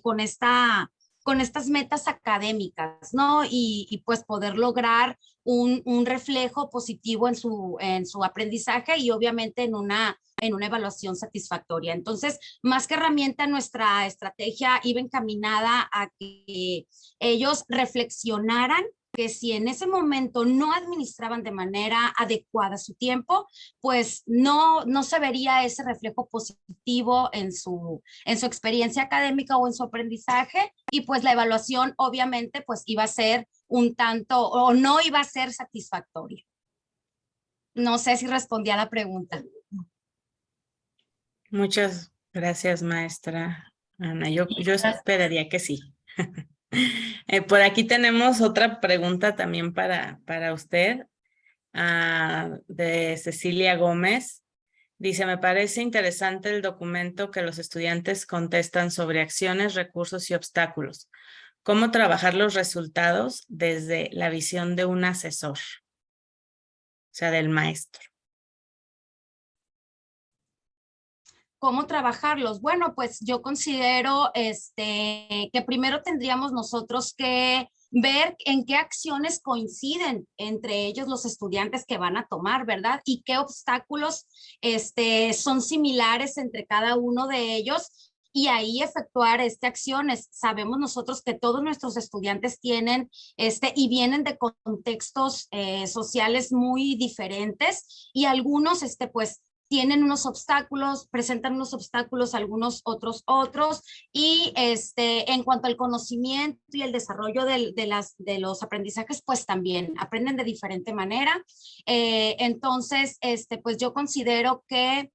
con estas metas académicas, ¿no? Y pues poder lograr un reflejo positivo en su aprendizaje, y obviamente en una evaluación satisfactoria. Entonces, más que herramienta, nuestra estrategia iba encaminada a que ellos reflexionaran que si en ese momento no administraban de manera adecuada su tiempo, pues no se vería ese reflejo positivo en su experiencia académica o en su aprendizaje, y pues la evaluación obviamente pues iba a ser un tanto, o no iba a ser satisfactoria. No sé si respondí a la pregunta. Muchas gracias, maestra Ana. Yo esperaría que sí. Por aquí tenemos otra pregunta también para usted, de Cecilia Gómez. Dice, me parece interesante el documento que los estudiantes contestan sobre acciones, recursos y obstáculos. ¿Cómo trabajar los resultados desde la visión de un asesor? O sea, del maestro. ¿Cómo trabajarlos? Bueno, pues yo considero que primero tendríamos nosotros que ver en qué acciones coinciden entre ellos los estudiantes que van a tomar, ¿verdad? Y qué obstáculos son similares entre cada uno de ellos, y ahí efectuar acciones. Sabemos nosotros que todos nuestros estudiantes tienen y vienen de contextos sociales muy diferentes, y algunos pues tienen unos obstáculos, presentan unos obstáculos, algunos otros, y en cuanto al conocimiento y el desarrollo de los aprendizajes, pues también aprenden de diferente manera. Entonces, pues yo considero que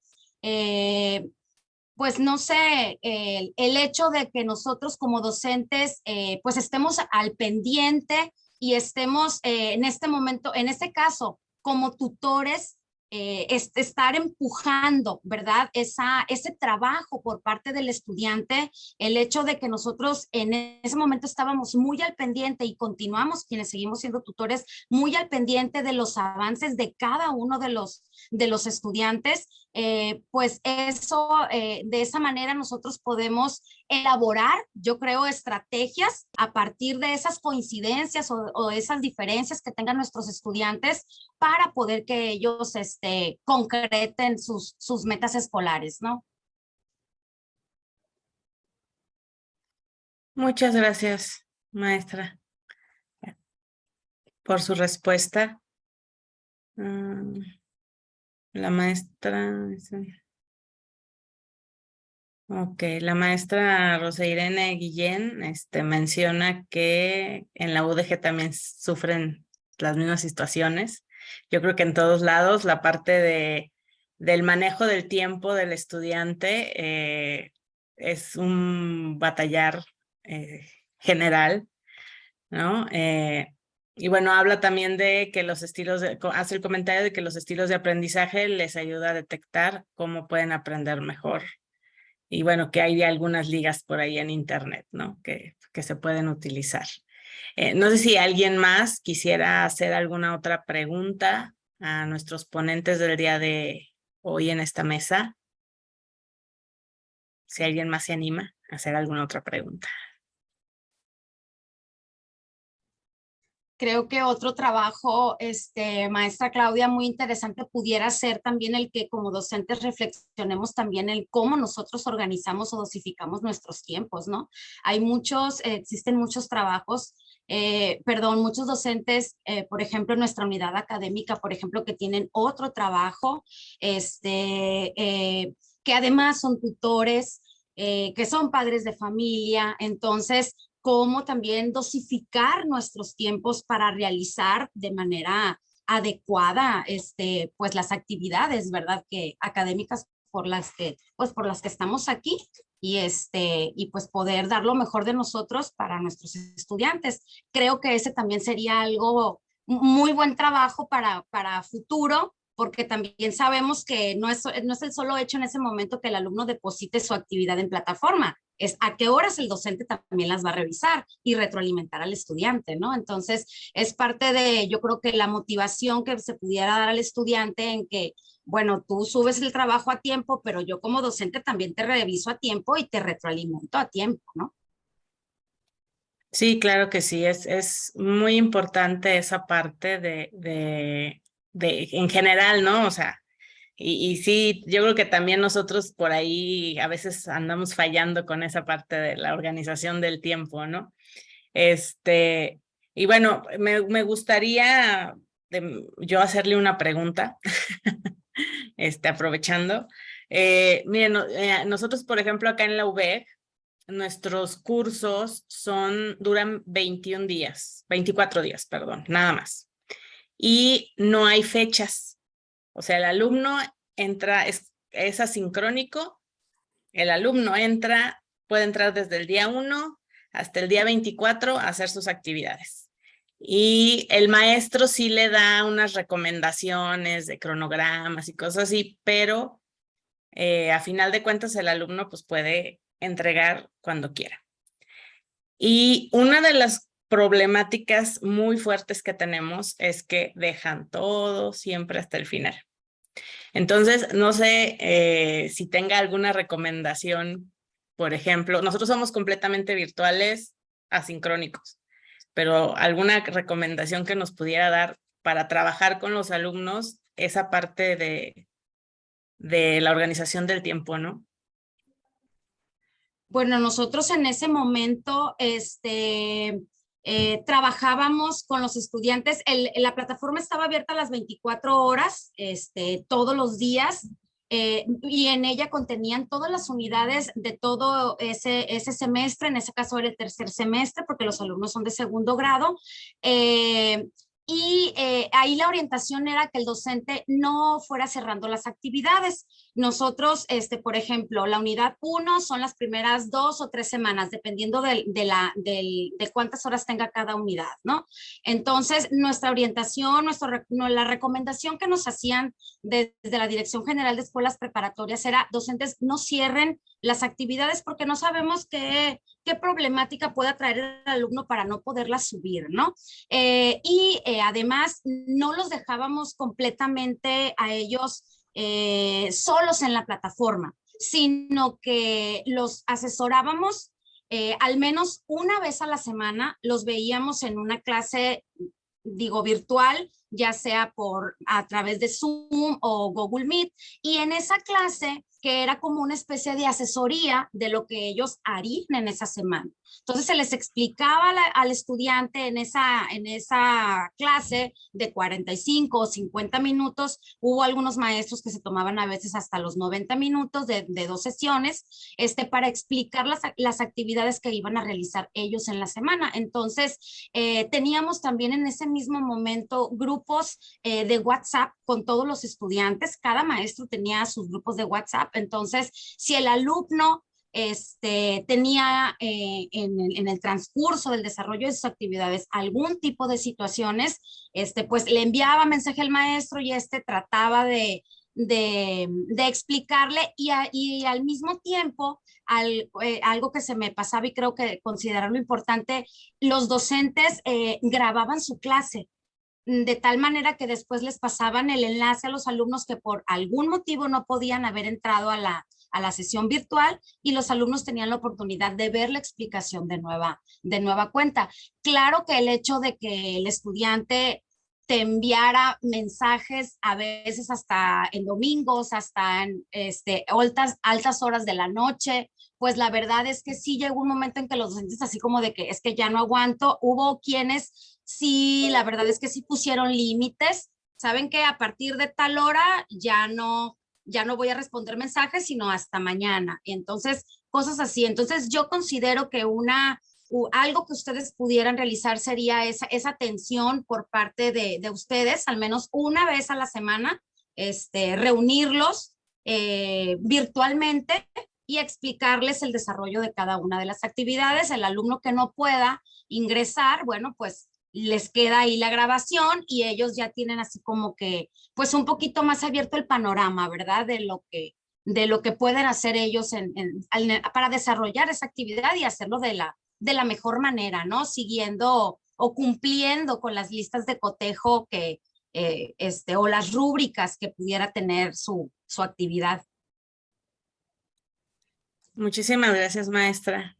pues no sé, el hecho de que nosotros como docentes pues estemos al pendiente y estemos en este momento, en este caso, como tutores, estar empujando, ¿verdad? Ese trabajo por parte del estudiante, el hecho de que nosotros en ese momento estábamos muy al pendiente, y continuamos quienes seguimos siendo tutores muy al pendiente de los avances de cada uno de los estudiantes, pues eso, de esa manera nosotros podemos elaborar, yo creo, estrategias a partir de esas coincidencias o esas diferencias que tengan nuestros estudiantes, para poder que ellos concreten sus metas escolares, ¿no? Muchas gracias, maestra, por su respuesta. La maestra... Ok, la maestra Rosa Irene Guillén menciona que en la UDG también sufren las mismas situaciones. Yo creo que en todos lados la parte del manejo del tiempo del estudiante es un batallar general, ¿no? Y bueno, habla también de que hace el comentario de que los estilos de aprendizaje les ayuda a detectar cómo pueden aprender mejor. Y bueno, que hay algunas ligas por ahí en internet, ¿no? Que se pueden utilizar. No sé si alguien más quisiera hacer alguna otra pregunta a nuestros ponentes del día de hoy en esta mesa. Si alguien más se anima a hacer alguna otra pregunta. Creo que otro trabajo, maestra Claudia, muy interesante pudiera ser también el que como docentes reflexionemos también en cómo nosotros organizamos o dosificamos nuestros tiempos, ¿no? Existen muchos trabajos, muchos docentes, por ejemplo, en nuestra unidad académica, por ejemplo, que tienen otro trabajo, que además son tutores, que son padres de familia, entonces cómo también dosificar nuestros tiempos para realizar de manera adecuada pues las actividades, ¿verdad? Que académicas por las que estamos aquí y pues poder dar lo mejor de nosotros para nuestros estudiantes. Creo que ese también sería algo muy buen trabajo para futuro, porque también sabemos que no es el solo hecho en ese momento que el alumno deposite su actividad en plataforma, es a qué horas el docente también las va a revisar y retroalimentar al estudiante, ¿no? Entonces, es parte de, yo creo que la motivación que se pudiera dar al estudiante en que, bueno, tú subes el trabajo a tiempo, pero yo como docente también te reviso a tiempo y te retroalimento a tiempo, ¿no? Sí, claro que sí, es muy importante esa parte en general, ¿no? O sea, y sí, yo creo que también nosotros por ahí a veces andamos fallando con esa parte de la organización del tiempo, ¿no? Y bueno, me gustaría yo hacerle una pregunta, aprovechando. Miren, nosotros, por ejemplo, acá en la UVEC, nuestros cursos duran 21 días, 24 días, perdón, nada más. Y no hay fechas. O sea, el alumno entra, es asincrónico, el alumno puede entrar desde el día 1 hasta el día 24 a hacer sus actividades. Y el maestro sí le da unas recomendaciones de cronogramas y cosas así, pero a final de cuentas el alumno pues puede entregar cuando quiera. Y una de las problemáticas muy fuertes que tenemos es que dejan todo siempre hasta el final. Entonces, no sé si tenga alguna recomendación. Por ejemplo, nosotros somos completamente virtuales, asincrónicos, pero alguna recomendación que nos pudiera dar para trabajar con los alumnos esa parte de la organización del tiempo, ¿no? Bueno, nosotros en ese momento trabajábamos con los estudiantes. La plataforma estaba abierta a las 24 horas, todos los días, y en ella contenían todas las unidades de todo ese semestre. En ese caso era el tercer semestre, porque los alumnos son de segundo grado. Ahí la orientación era que el docente no fuera cerrando las actividades. Nosotros, por ejemplo, la unidad 1 son las primeras 2 o 3 semanas, dependiendo de cuántas horas tenga cada unidad, ¿no? Entonces, nuestra orientación, la recomendación que nos hacían desde la Dirección General de Escuelas Preparatorias era: docentes, no cierren las actividades porque no sabemos qué problemática pueda traer el alumno para no poderlas subir, ¿no? Además, no los dejábamos completamente a ellos solos en la plataforma, sino que los asesorábamos al menos una vez a la semana, los veíamos en una clase, virtual, ya sea a través de Zoom o Google Meet, y en esa clase, que era como una especie de asesoría de lo que ellos harían en esa semana. Entonces se les explicaba al estudiante en esa clase de 45 o 50 minutos. Hubo algunos maestros que se tomaban a veces hasta los 90 minutos de 2 sesiones, para explicar las actividades que iban a realizar ellos en la semana. Entonces, teníamos también en ese mismo momento grupos de WhatsApp con todos los estudiantes. Cada maestro tenía sus grupos de WhatsApp. Entonces, si el alumno tenía en el transcurso del desarrollo de sus actividades algún tipo de situaciones, pues le enviaba mensaje al maestro y trataba de explicarle y al mismo tiempo algo que se me pasaba y creo que considerarlo importante, los docentes grababan su clase de tal manera que después les pasaban el enlace a los alumnos que por algún motivo no podían haber entrado a la sesión virtual, y los alumnos tenían la oportunidad de ver la explicación de nueva cuenta. Claro que el hecho de que el estudiante te enviara mensajes a veces hasta en domingos, hasta en altas horas de la noche, pues la verdad es que sí llegó un momento en que los docentes así como de que es que ya no aguanto. Hubo quienes sí, la verdad es que sí pusieron límites. Saben que a partir de tal hora ya no voy a responder mensajes, sino hasta mañana. Entonces, cosas así. Entonces, yo considero que algo que ustedes pudieran realizar sería esa atención por parte de ustedes, al menos una vez a la semana, reunirlos virtualmente y explicarles el desarrollo de cada una de las actividades. El alumno que no pueda ingresar, bueno, pues les queda ahí la grabación y ellos ya tienen así como que, pues un poquito más abierto el panorama, ¿verdad? De lo que pueden hacer ellos para desarrollar esa actividad y hacerlo de la mejor manera, ¿no? Siguiendo o cumpliendo con las listas de cotejo o las rúbricas que pudiera tener su actividad. Muchísimas gracias, maestra.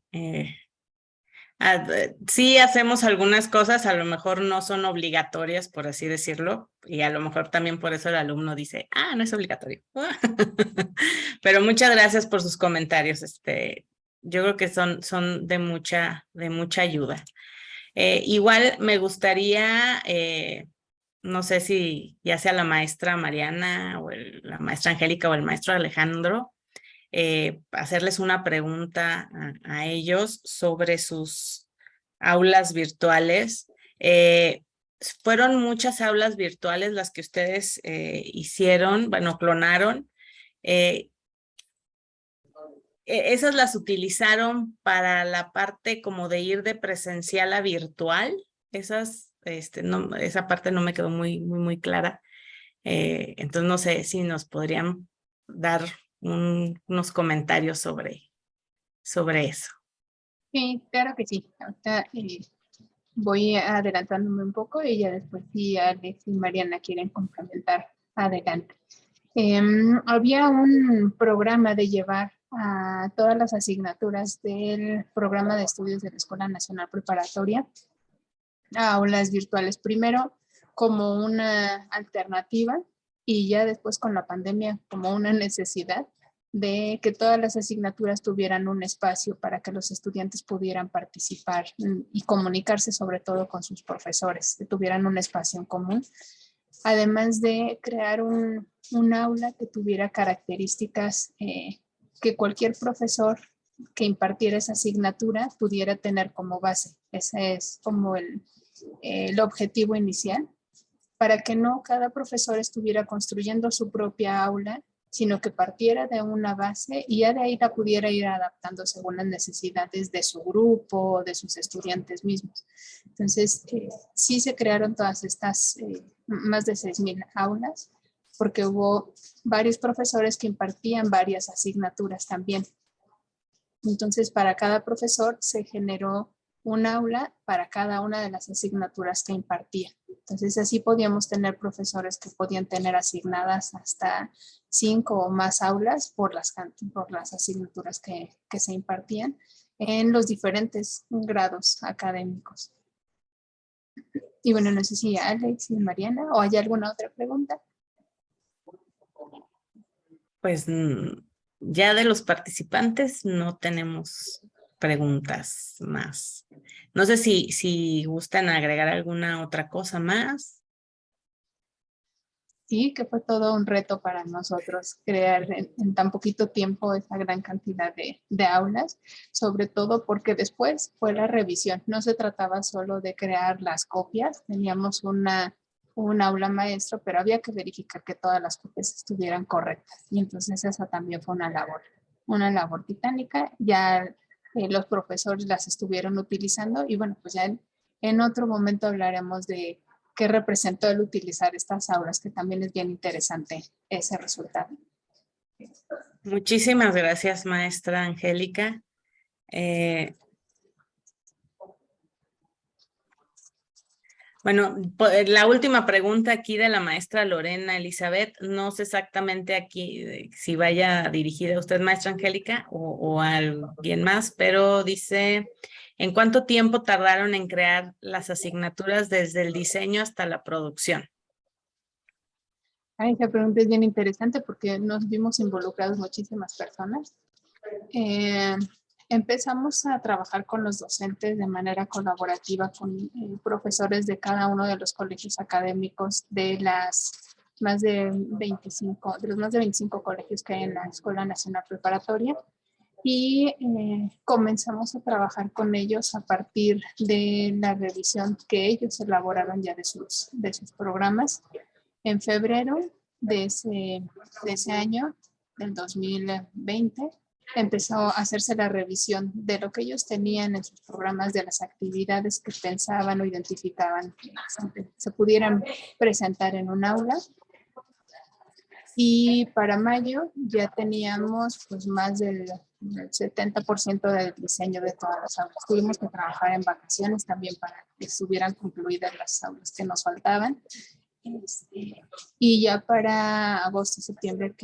Sí hacemos algunas cosas, a lo mejor no son obligatorias, por así decirlo, y a lo mejor también por eso el alumno dice, no es obligatorio. Pero muchas gracias por sus comentarios. Yo creo que son de mucha ayuda. Igual me gustaría, no sé si ya sea la maestra Mariana o la maestra Angélica o el maestro Alejandro, hacerles una pregunta a ellos sobre sus aulas virtuales. Fueron muchas aulas virtuales las que ustedes hicieron, bueno, clonaron. ¿Esas las utilizaron para la parte como de ir de presencial a virtual? Esa parte no me quedó muy clara. Entonces no sé si nos podrían dar unos comentarios sobre eso. Sí, claro que sí. Ahorita voy adelantándome un poco y ya después si Alex y Mariana quieren complementar, adelante. Había un programa de llevar a todas las asignaturas del programa de estudios de la Escuela Nacional Preparatoria a aulas virtuales, primero como una alternativa y ya después con la pandemia como una necesidad de que todas las asignaturas tuvieran un espacio para que los estudiantes pudieran participar y comunicarse sobre todo con sus profesores, que tuvieran un espacio en común, además de crear un aula que tuviera características que cualquier profesor que impartiera esa asignatura pudiera tener como base. Ese es como el objetivo inicial, para que no cada profesor estuviera construyendo su propia aula, sino que partiera de una base y ya de ahí la pudiera ir adaptando según las necesidades de su grupo, de sus estudiantes mismos. Entonces, sí se crearon todas estas más de 6,000 aulas, porque hubo varios profesores que impartían varias asignaturas también. Entonces, para cada profesor se generó un aula para cada una de las asignaturas que impartía. Entonces, así podíamos tener profesores que podían tener asignadas hasta 5 o más aulas por las asignaturas que se impartían en los diferentes grados académicos. Y bueno, no sé si Alex y Mariana, o hay alguna otra pregunta. Pues ya de los participantes no tenemos preguntas más. No sé si gustan agregar alguna otra cosa más. Sí, que fue todo un reto para nosotros crear en tan poquito tiempo esa gran cantidad de aulas, sobre todo porque después fue la revisión. No se trataba solo de crear las copias, teníamos un aula maestro, pero había que verificar que todas las copias estuvieran correctas. Y entonces esa también fue una labor titánica. Ya los profesores las estuvieron utilizando y bueno, pues ya en otro momento hablaremos de qué representó el utilizar estas aulas, que también es bien interesante ese resultado. Muchísimas gracias, maestra Angélica. Bueno, la última pregunta aquí de la maestra Lorena Elizabeth, no sé exactamente aquí si vaya dirigida a usted, maestra Angélica, o a alguien más, pero dice, ¿en cuánto tiempo tardaron en crear las asignaturas desde el diseño hasta la producción? Esa pregunta es bien interesante porque nos vimos involucrados muchísimas personas. Empezamos a trabajar con los docentes de manera colaborativa, con profesores de cada uno de los colegios académicos de los más de 25 colegios que hay en la Escuela Nacional Preparatoria. Y comenzamos a trabajar con ellos a partir de la revisión que ellos elaboraron ya de sus programas. En febrero de ese año, del 2020, empezó a hacerse la revisión de lo que ellos tenían en sus programas, de las actividades que pensaban o identificaban que se pudieran presentar en un aula. Y para mayo ya teníamos pues más del 70% del diseño de todas las aulas. Tuvimos que trabajar en vacaciones también para que estuvieran concluidas las aulas que nos faltaban. Y ya para agosto, septiembre,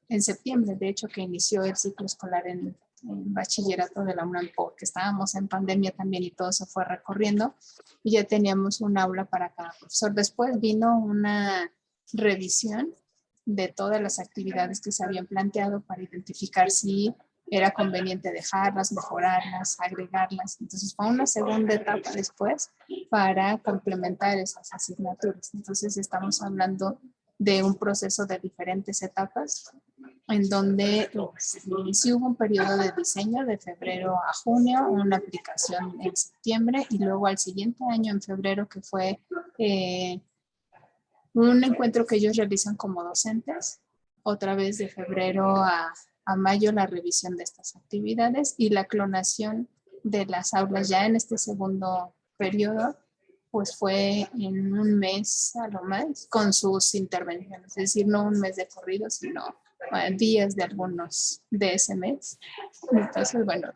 en septiembre, de hecho, que inició el ciclo escolar en bachillerato de la UNAM, porque estábamos en pandemia también y todo se fue recorriendo, y ya teníamos un aula para cada profesor. Después vino una revisión de todas las actividades que se habían planteado para identificar si era conveniente dejarlas, mejorarlas, agregarlas. Entonces fue una segunda etapa después para complementar esas asignaturas. Entonces estamos hablando de un proceso de diferentes etapas en donde sí hubo un periodo de diseño de febrero a junio, una aplicación en septiembre y luego al siguiente año en febrero, que fue un encuentro que ellos realizan como docentes, otra vez de febrero a mayo la revisión de estas actividades y la clonación de las aulas ya en este segundo periodo, pues fue en un mes a lo más con sus intervenciones, es decir, no un mes de corrido, sino días de algunos de ese mes. Entonces, bueno,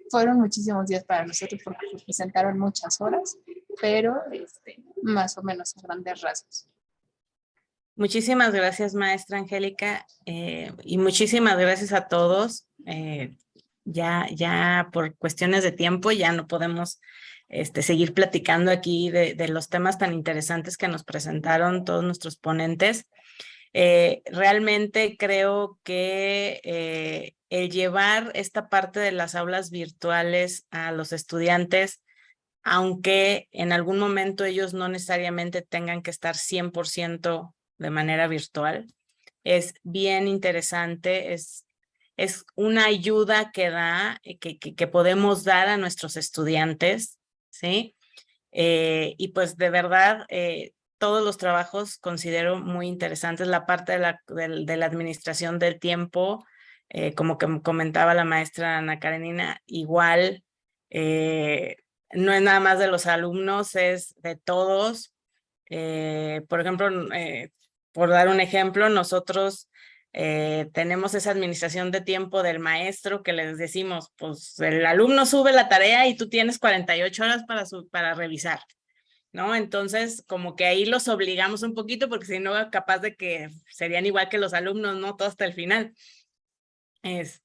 fueron muchísimos días para nosotros porque nos presentaron muchas horas, pero más o menos a grandes rasgos. Muchísimas gracias, maestra Angélica, y muchísimas gracias a todos. Ya por cuestiones de tiempo ya no podemos seguir platicando aquí de los temas tan interesantes que nos presentaron todos nuestros ponentes. Realmente creo que el llevar esta parte de las aulas virtuales a los estudiantes, aunque en algún momento ellos no necesariamente tengan que estar 100% de manera virtual, es bien interesante, es una ayuda que que podemos dar a nuestros estudiantes, ¿sí? Y pues de verdad, todos los trabajos considero muy interesantes, la parte de la administración del tiempo, como que comentaba la maestra Ana Karenina, igual, no es nada más de los alumnos, es de todos. Por ejemplo, por dar un ejemplo, nosotros tenemos esa administración de tiempo del maestro que les decimos, pues el alumno sube la tarea y tú tienes 48 horas para revisar, ¿no? Entonces, como que ahí los obligamos un poquito porque si no, capaz de que serían igual que los alumnos, ¿no? Todo hasta el final.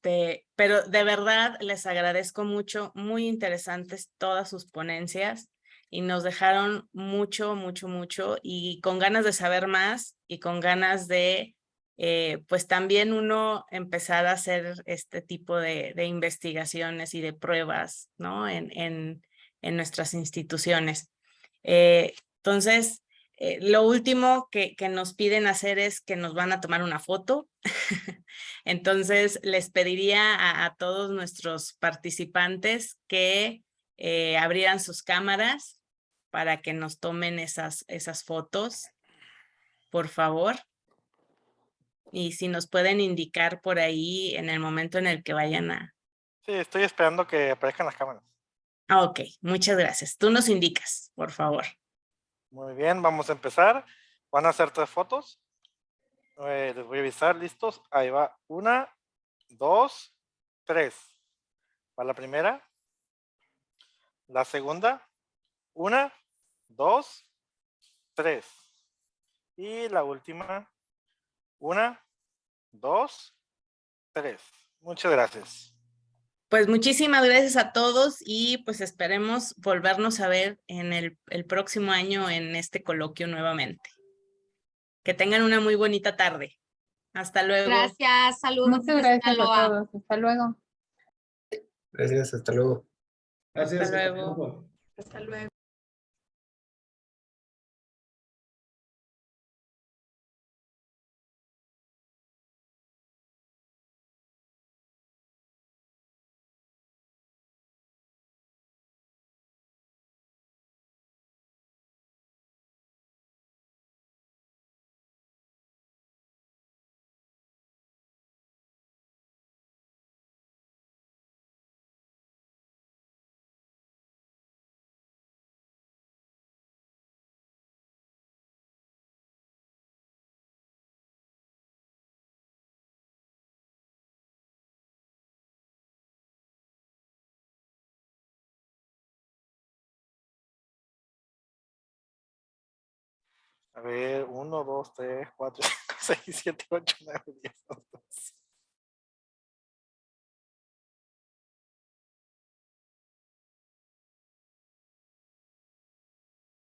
Pero de verdad les agradezco mucho, muy interesantes todas sus ponencias y nos dejaron mucho y con ganas de saber más y con ganas de pues también uno empezar a hacer este tipo de investigaciones y de pruebas, ¿no? En nuestras instituciones. Entonces, lo último que nos piden hacer es que nos van a tomar una foto. Entonces, les pediría a todos nuestros participantes que abrieran sus cámaras para que nos tomen esas fotos, por favor. Y si nos pueden indicar por ahí en el momento en el que vayan a... Sí, estoy esperando que aparezcan las cámaras. Ah, ok, muchas gracias. Tú nos indicas, por favor. Muy bien, vamos a empezar. Van a hacer 3 fotos. Les voy a avisar, listos. Ahí va, 1, 2, 3. Va la primera. La segunda, 1, 2, 3. Y la última, 1, 2, 3. Muchas gracias. Pues muchísimas gracias a todos y pues esperemos volvernos a ver en el próximo año en este coloquio nuevamente. Que tengan una muy bonita tarde. Hasta luego. Gracias, saludos. Muchas gracias a todos. Hasta luego. Gracias, hasta luego. Hasta luego. Hasta luego. A ver, 1, 2, 3, 4, 5, 6, 7, 8, 9, 10, 11.